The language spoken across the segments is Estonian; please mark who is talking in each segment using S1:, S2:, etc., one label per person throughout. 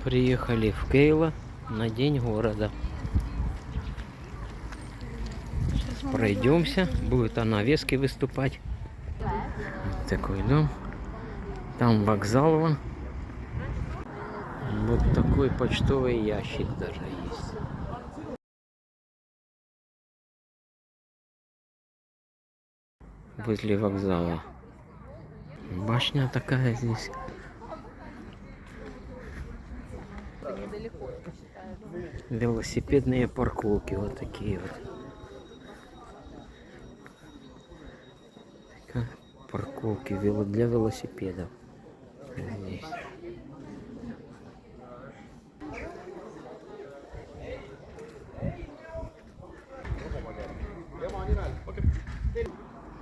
S1: Приехали в Кейло на День города. Пройдемся. Будет она Вески выступать. Вот такой дом. Там вокзал вон. Вот такой почтовый ящик даже есть. Возле вокзала. Башня такая здесь. Велосипедные парковки вот такие вот. Парковки для велосипедов здесь.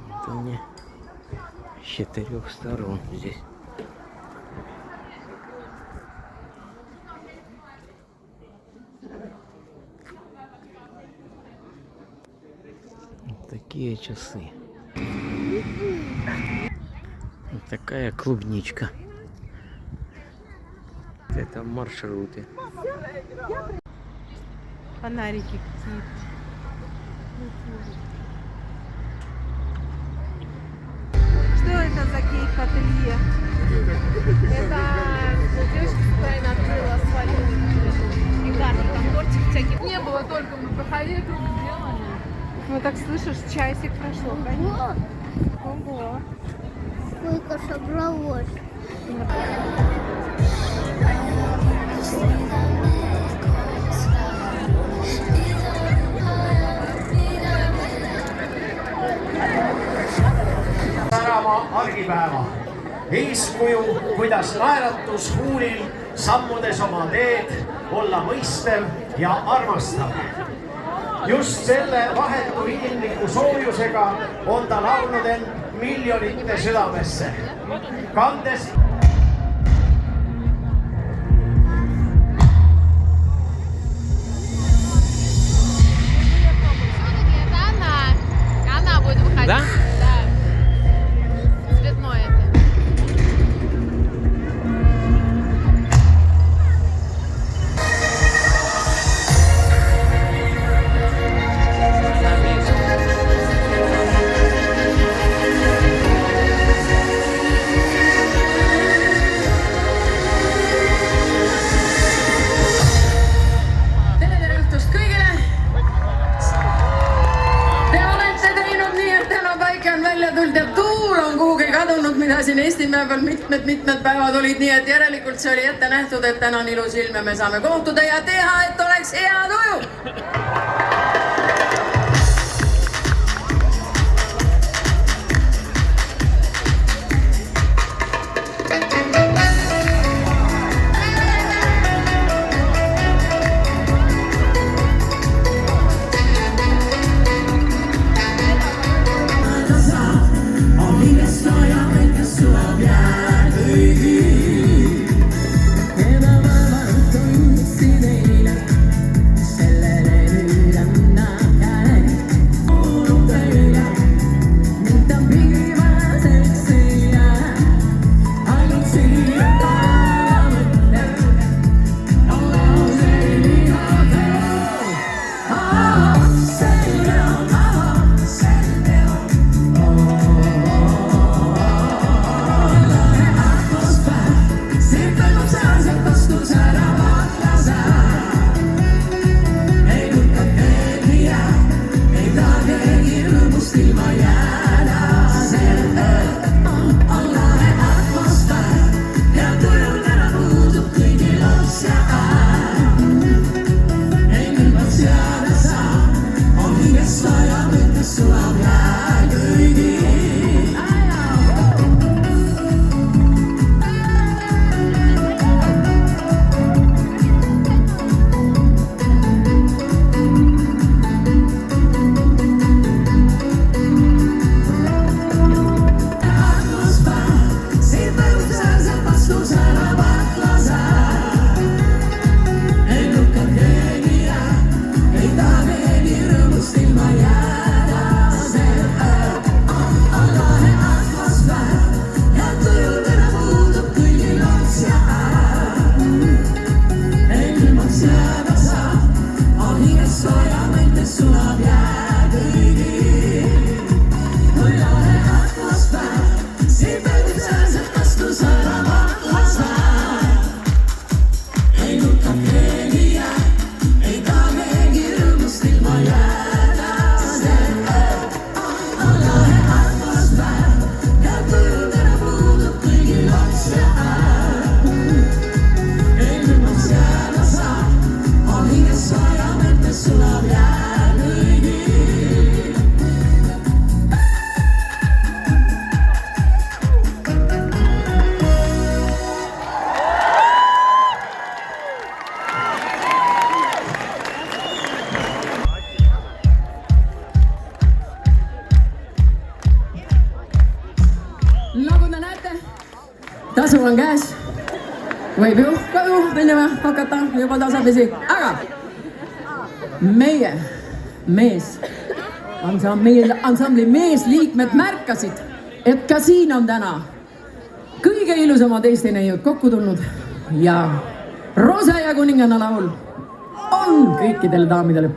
S1: Это мне с 4 сторон здесь. Вот такие часы. Вот такая клубничка. Это маршруты.
S2: Фонарики какие-то. Что это за кейк-ателье?
S3: Это девочка с Украины открыла свою пекарню, там тортик всяких не было, только мы проходили, тут сделали.
S2: Ну так слышишь, часик прошло, конечно. Ого.
S4: Сколько собралось.
S5: Särama argipäeva. Eeskuju, kuidas naeratus huulil, sammudes oma teed, olla mõistev ja armastav. Just selle vahetu inimliku soojusega on ta laulnud end miljonite südamesse. Kandes
S3: Она будет выходить.
S1: Да?
S3: Да. Цветной это.
S6: Tere õhtust kõigile! Te olete teinud nii, et täna päike on välja tulnud ja tuul on kuhugi kadunud, mida siin Eestimäe peal mitmed päevad olid, nii et järelikult see oli ette nähtud, et täna on ilus ilm ja me saame kohtuda ja teha, et oleks hea tuju!
S7: Sellele
S6: sul on käes. Võib ju ka ju minema hakata juba tasapisi, aga meie ansambli meesliikmed märkasid, et ka siin on täna kõige ilusamad Eesti neiud kokku tulnud ja Roose ja kuninganna laul on kõikidele daamidele.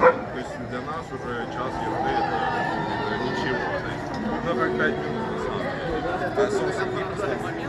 S7: То есть для нас уже час езды это ничего. Ну как 5 минут на самом деле. А, собственно,